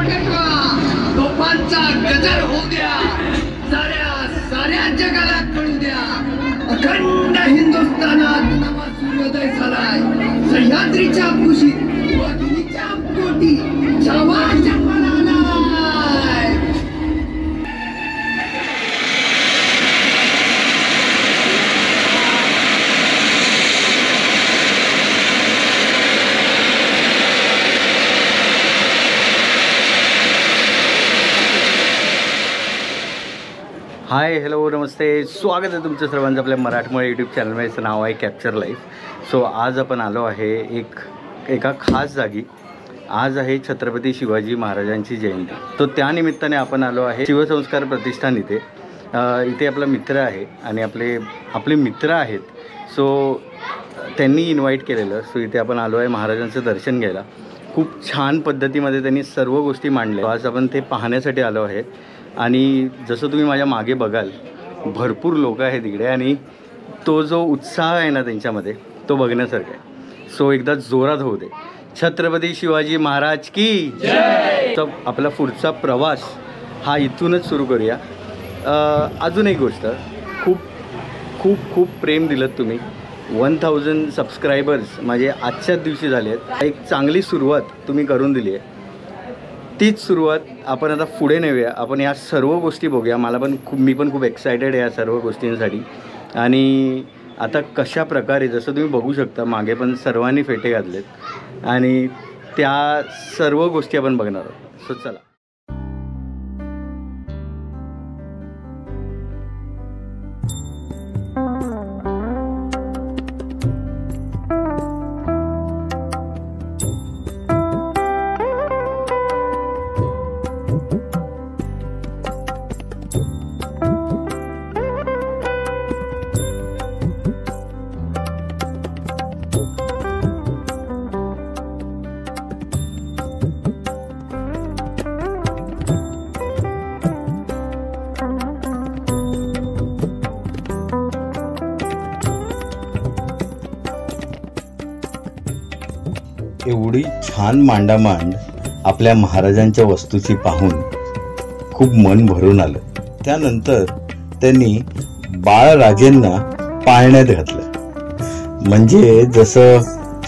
फटका तोफांचा गजर होऊ द्या, साऱ्या जगाला कळू द्या, अखंड हिंदुस्थानात नवा सूर्योदय झालाय. सह्याद्रीच्या कुशीत वाघिणीच्या पोटी छावा जन्माला आलाय. हाय हॅलो नमस्ते, स्वागत आहे तुमचं सर्वांचं आपल्या मराठमोळी यूट्यूब चॅनलमध्ये. याचं नाव आहे कॅप्चर लाईफ. सो आज आपण आलो आहे एका खास जागी. आज आहे छत्रपती शिवाजी महाराजांची जयंती. तो त्यानिमित्ताने आपण आलो आहे शिवसंस्कार प्रतिष्ठान इथे. इथे आपला मित्र आहे आणि आपले मित्र आहेत. सो त्यांनी इन्व्हाइट केलेलं. सो इथे आपण आलो आहे महाराजांचं दर्शन घ्यायला. खूप छान पद्धतीमध्ये त्यांनी सर्व गोष्टी मांडल्या. आज आपण ते पाहण्यासाठी आलो आहे. आणि जसं तुम्ही माझ्या मागे बघाल भरपूर लोक आहेत इकडे आणि तो जो उत्साह आहे ना त्यांच्यामध्ये तो बघण्यासारखा आहे. सो एकदा जोरात होऊ दे. छत्रपती शिवाजी महाराज की जय. तर आपला पुढचा प्रवास हा इथूनच सुरू करूया. अजून एक गोष्ट, खूप खूप खूप प्रेम दिलं तुम्ही. 1000 सबस्क्रायबर्स माझे आजच्याच दिवशी झाले आहेत. एक चांगली सुरुवात तुम्ही करून दिली आहे. तीच सुरुवात आपण आता पुढे नेऊया. आपण या सर्व गोष्टी बघूया. मी पण खूप एक्सायटेड आहे या सर्व गोष्टींसाठी. आणि आता कशा प्रकारे, जसं तुम्ही बघू शकता मागे पण सर्वांनी फेटे घातलेत आणि त्या सर्व गोष्टी आपण बघणार आहोत. सो चला. एवढी छान मांडामांड आपल्या महाराजांच्या वस्तूची पाहून खूप मन भरून आलं. त्यानंतर त्यांनी बाळराजेंना पाळण्यात घातलं. म्हणजे जसं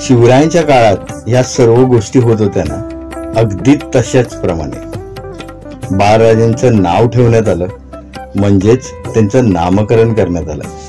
शिवरायांच्या काळात ह्या सर्व गोष्टी होत होत्या ना, अगदी तशाच प्रमाणे बाळराजेंचं नाव ठेवण्यात आलं. म्हणजेच त्यांचं नामकरण करण्यात आलं.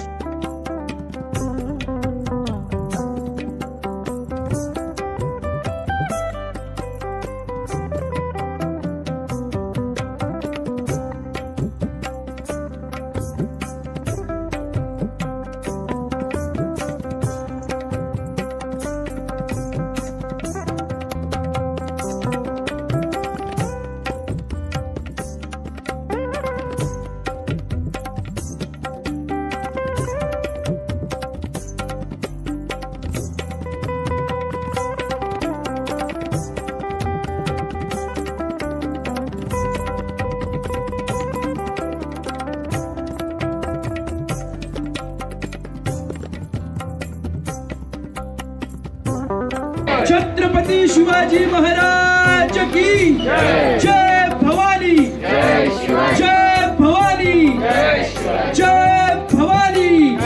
छत्रपती शिवाजी महाराज की जय. भवानी जय भवानी जय भवानी.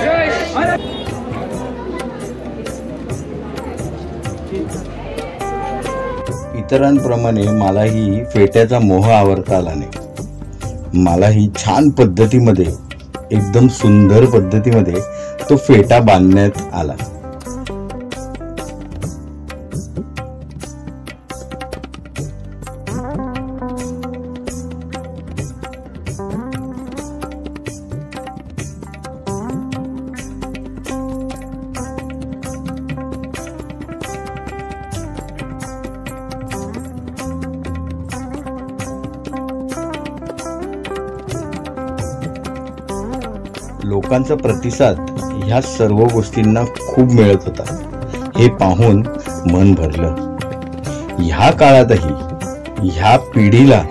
इतरांप्रमाणे मलाही फेट्याचा मोह आवरता आला नाही. मलाही छान पद्धतीमध्ये, एकदम सुंदर पद्धतीमध्ये तो फेटा बांधण्यात आला. लोकांचा प्रतिसाद ह्या सर्व गोष्टींना खूप मिळत होता. हे पाहून मन भरलं. ह्या काळातही ह्या पिढीला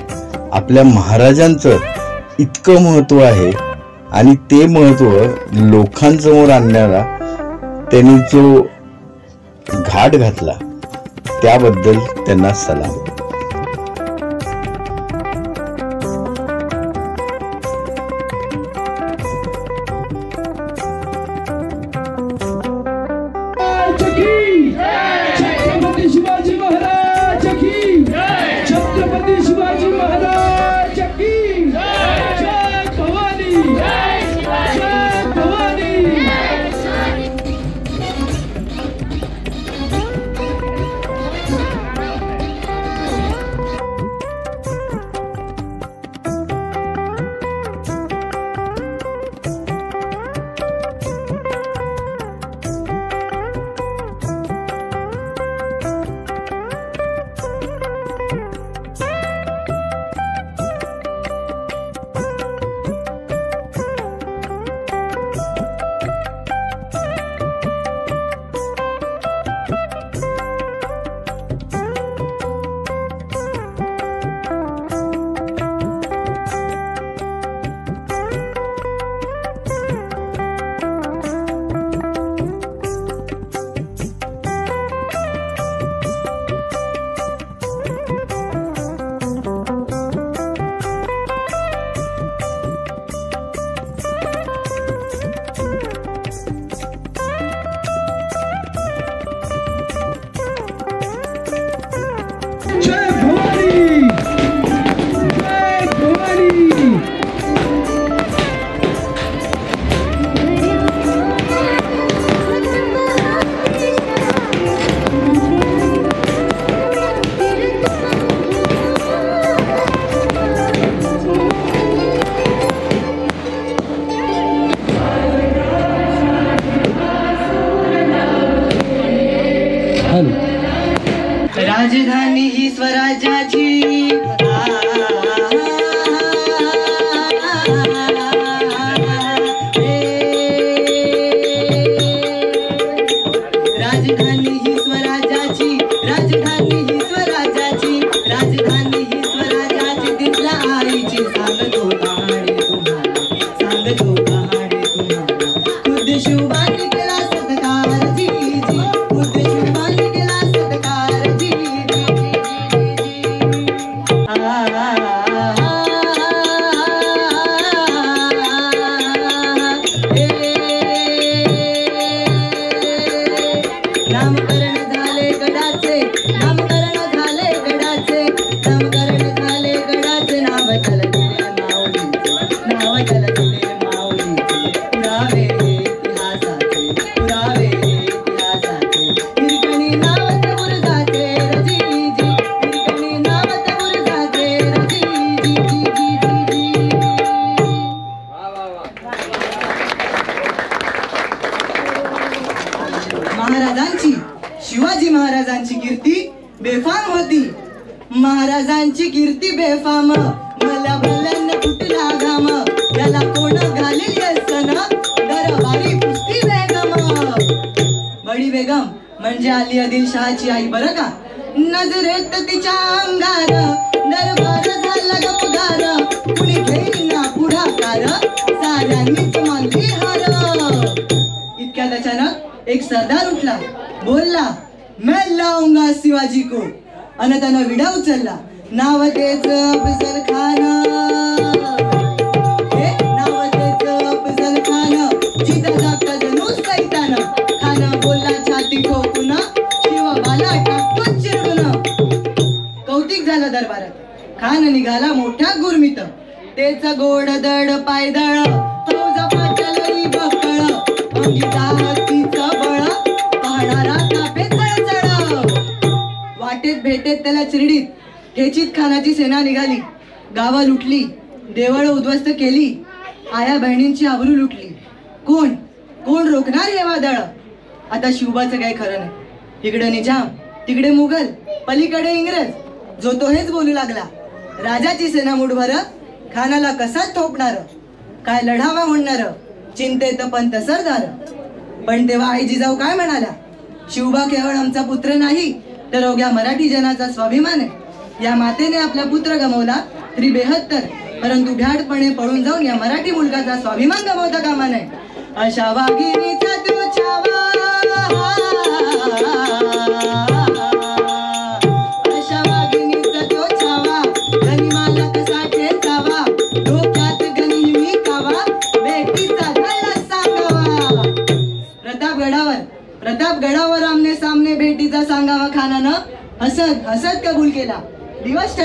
आपल्या महाराजांचं इतकं महत्त्व आहे आणि ते महत्त्व लोकांसमोर आणण्याला त्यांनी जो घाट घातला त्याबद्दल त्यांना सलाम. नामकरण झाले गडाचे, नामकरण झाले गडाचे, नामकरण झाले गडाचे, नाव त्याला दिले माऊलीचे, नाव त्याला दिले माऊलीचे. पुरावे इतिहासाचे, पुरावे इतिहासाचे, हिरकणी नाव तबूर जाते रजीजी, हिरकणी नाव तबूर जाते रजीजी. महाराजांची, शिवाजी महाराजांची कीर्ती बेफाम होती. महाराजांची कीर्ती बेफाम, मला भल्यान कुठला घाम, याला कोण घालील व्यसन, दरबारी कुस्ती बेगम. बडी बेगम म्हणजे अली आदिलशहाची आई बरं का. नजरेत तिच्या अंगार दरबार झाला गपगार, कुणी घेईना पुढाकार, साऱ्यांनीच मानली हार. इतक्यात अचानक एक सरदार उठला, बोलला मैं लाऊंगा शिवाजी को, आणि त्यानं विडा उचलला. नाव तेच अफजल खान, हे नाव तेच अफजल खान, जिता जागता जणू सैतान. खान बोलला छाती ठोकून, शिवबाला टाकून चिरडून. कौतिक झालं दरबारात. खान निघाला मोठ्या गुरमीत, तेच गोड दड पायदळ, फौजा पाटलई बकळ, अंगीचा हत्तीचं बळ, पाहणारा कापे चळचळ. वाटेत भेटेत त्याला चिरडीत ठेचीत खानाची सेना निघाली. गावं लुटली, देवळं उद्ध्वस्त केली, आया बहिणींची आबरू लुटली. कोण कोण रोखणार हे वादळ. आता शिवबाचं काही खरं नाही. इकडे निजाम, तिकडे मुघल, पलीकडे इंग्रज, जो तो हेच बोलू लागला. राजाची सेना मुठभर, खानाला कसाच थोपणार, काय लढावा म्हणणार, चिंतेत पंत सरदार. पण तेव्हा आई जिजाऊ काय म्हणाल्या, शिवबा केवळ आमचा पुत्र नाही तर अवघ्या मराठी जनाचा स्वाभिमान आहे. या मातेने आपला पुत्र गमावला तरी बेहत्तर, परंतु भ्याडपणे पळून जाऊन या मराठी मुलगाचा स्वाभिमान गमावता कामा नये. अशा वाघिणीचा तो छावा, अशा वाघिणीचा तो छावा, गनिमाला कसा ठेचावा, डोक्यात गणी विकावा, बेटीचा गळा सांगावा. प्रतापगडावर आमने सामने भेटीचा सांगावा खानानं हसत हसत कबूल केला. दिवस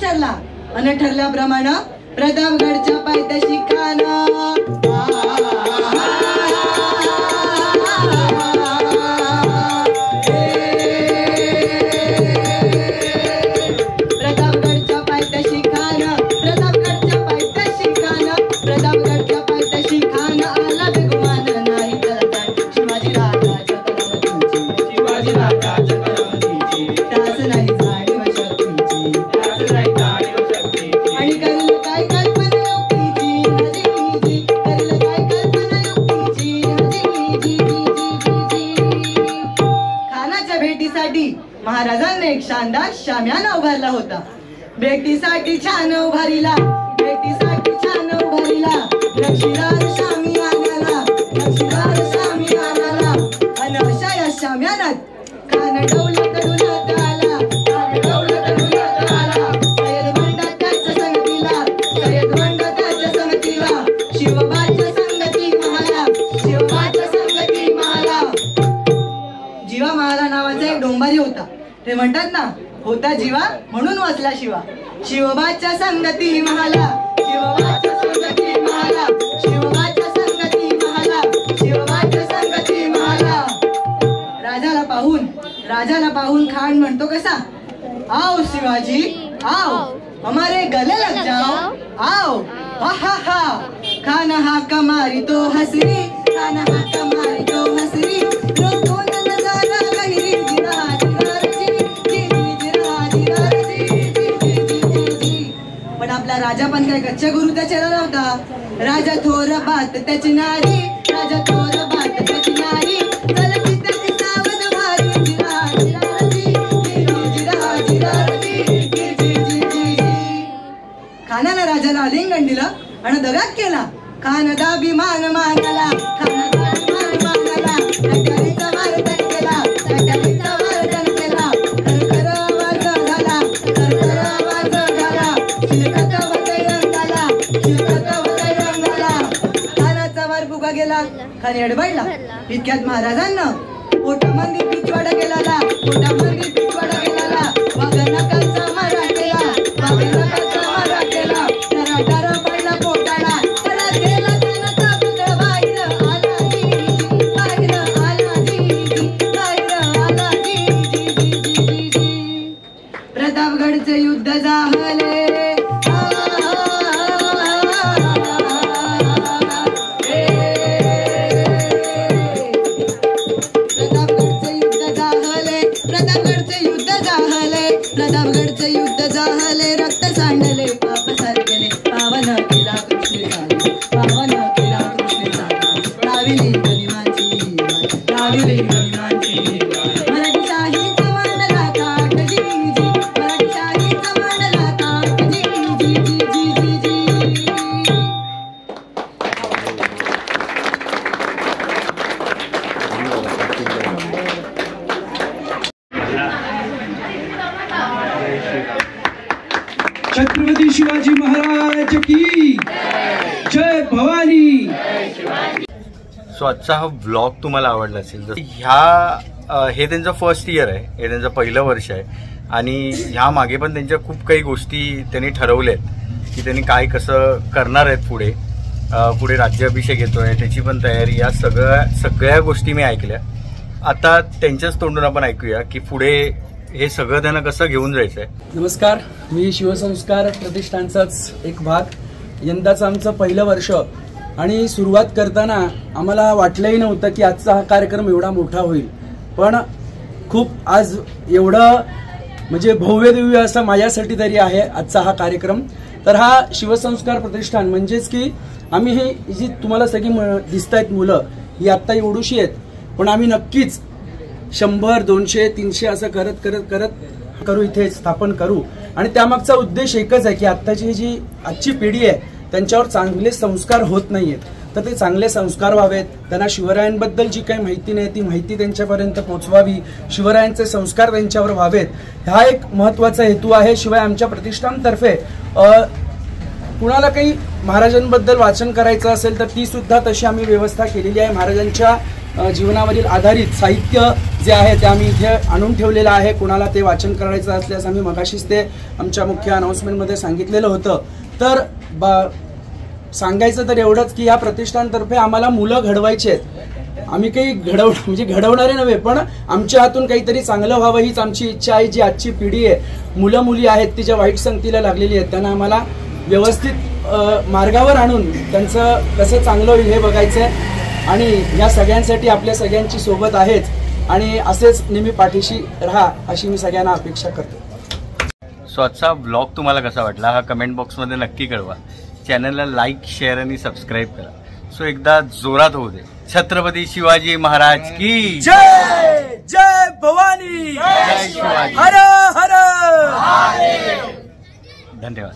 ठरला अन ठरल्याप्रमाणे प्रतापगडच्या पायथ्याशी खान प्रतापगडच्या पायथ्याशी खान आला बेगुमान नाही त्याला शिवाजी राजाच्या करामतीची, त्यास नाही जाणीव शक्तीची, आणि करील काय कल्पना युक्तीची, हजीजी, करील काय कल्पना युक्तीची, हजीजी. खानाच्या भेटीसाठी महाराजांनी एक शानदार शामियाना उभारला होता. भेटीसाठी छान उभारीला, भेटीसाठी छान उभारीला, रक्षीदार शामियानाला, रक्षीदार शामियानाला. अन अशा या शामियानात खान डौलत डुलत आला, खान डौलत डुलत आला. सय्यद बंडा त्याच्या संगतीला, सय्यद बंडा त्याच्या संगतीला, शिवबाच्या संगती महाला, शिवबाच्या संगती महाला. जीवा महाला नावाचा एक डोंबारी होता. ते म्हणतात ना, होता जीवा म्हणून वाचला शिवा. शिवबाच्या संगती महाला, शिवबाच्या संगती महाला, शिवबाच्या संगती महाला, शिवबाच्या संगती महाला. राजाला पाहून खान म्हणतो कसा, आओ शिवाजी आओ, हमारे गले लग जाओ, आओ. हा हा हा. खान हाक मारी तो हसरी, खान हाक मारी तो हसरी, रोकून नजारा गहिरी, जिरा जिरा रजी, जी जिरा जिरा रजी, जी. पण आपला राजा पण काय कच्च्या गुरुचा चेहरा नव्हता. राजा थोर बात त्याची नारी, राजा थोर बात त्याची नारी, चलती त्याची सावध भारी, जिरा जिरा रजी, जिरा जिरा रजी, जी. खानानं राजाला आलिंगन दिलं आणि दगात केला. खान दाभिमान मानला, खान दाभिमान मानला, कट्यारीचा वर्तन केला, कट्यारीचा वर्तन केला. खरखर आवाज झाला, खरखर आवाज केला खाली अडबडला इतक्यात महाराजांना पोटामध्ये पिछवाडा केला पोटामध्ये पिछवाडा केला वाघनकाचा मारा केला वाघनकाचा मारा केला नराटार पडला पोटाला पडा गेला त्याचा पुतळा बाहेर आला जी बाहेर आला जी बाहेर आला जी प्रतापगडचे युद्ध झाले प्रतापगडचे युद्ध झाले रक्त सांडले पाप सारखेले पावन केला कृष्ण झाले पावन केला कृष्ण झाले राविली गरिमांची राविली गरिमांची मराठी शाहीचा मांडला ताट जी जी मराठी शाहीचा मांडला ताट जी जी जी जी जी जी छत्रपती शिवाजी महाराज की जय भवानी। सो आजचा हा व्लॉग तुम्हाला आवडला असेल तर हे त्यांचं फर्स्ट इयर आहे, हे त्यांचं पहिलं वर्ष आहे आणि ह्या मागे पण त्यांच्या खूप काही गोष्टी त्यांनी ठरवल्या आहेत की त्यांनी काय कसं करणार आहेत पुढे पुढे राज्याभिषेक येतोय त्याची पण तयारी, या सगळ्या गोष्टी मी ऐकल्या। आता त्यांच्याच तोंडून आपण ऐकूया की पुढे हे सगळं त्यांना कसं घेऊन जायचं आहे। नमस्कार, मी शिवसंस्कार प्रतिष्ठानचाच एक भाग। यंदाचं आमचं पहिलं वर्ष आणि सुरुवात करताना आम्हाला वाटलंही नव्हतं की आजचा हा कार्यक्रम एवढा मोठा होईल, पण खूप आज एवढं म्हणजे भव्य दिव्य असं माझ्यासाठी तरी आहे आजचा हा कार्यक्रम। तर हा शिवसंस्कार प्रतिष्ठान म्हणजेच की आम्ही ही जी तुम्हाला सगळी दिसतायत मुलं ही आत्ता एवढीशी आहेत, पण आम्ही नक्कीच 100, 200, 300 असं करत करत करत करू, इथे स्थापन करू। आणि त्यामागचा उद्देश एकच आहे की आत्ताची जी आजची पिढी आहे त्यांच्यावर चांगले संस्कार होत नाहीयेत, तर ते चांगले संस्कार व्हावेत, त्यांना शिवरायांबद्दल जी काही माहिती नाही ती माहिती त्यांच्यापर्यंत पोहोचवावी, शिवरायांचे संस्कार त्यांच्यावर व्हावेत, हा एक महत्त्वाचा हेतू आहे। शिवाय आमच्या प्रतिष्ठानतर्फे कुणाला काही महाराजांबद्दल वाचन करायचं असेल तर ती सुद्धा तशी आम्ही व्यवस्था केलेली आहे। महाराजांच्या जीवनावरील आधारित साहित्य जे आहे ते आम्ही इथे आणून ठेवलेलं आहे। कुणाला ते वाचन करायचं असल्यास आम्ही मगाशीच ते आमच्या मुख्य अनाउन्समेंटमध्ये सांगितलेलं होतं। तर सांगायचं तर एवढंच की या प्रतिष्ठानतर्फे आम्हाला मुलं घडवायची आहेत। आम्ही काही घडवणारे नव्हे, पण आमच्या हातून काहीतरी चांगलं व्हावं हीच आमची इच्छा आहे। जी आजची पिढी आहे, मुलं मुली आहेत ती ज्या वाईट संगतीला लागलेली आहेत त्यांना आम्हाला व्यवस्थित मार्गावर आणून त्यांचं कसं चांगलं होईल हे बघायचं आहे आणि या सगळ्यांसाठी आपल्या सगळ्यांची सोबत आहेच आणि असेच नेहमी पाठीशी राहा अशी मी सगळ्यांना अपेक्षा करतो। सो आजचा व्लॉग तुम्हाला कसा वाटला हा कमेंट बॉक्समध्ये नक्की कळवा। चॅनलला लाईक, शेअर आणि सबस्क्राईब करा। सो एकदा जोरात होऊ दे। छत्रपती शिवाजी महाराज की जय जय भवानी, जय शिवाजी, हर हर धन्यवाद।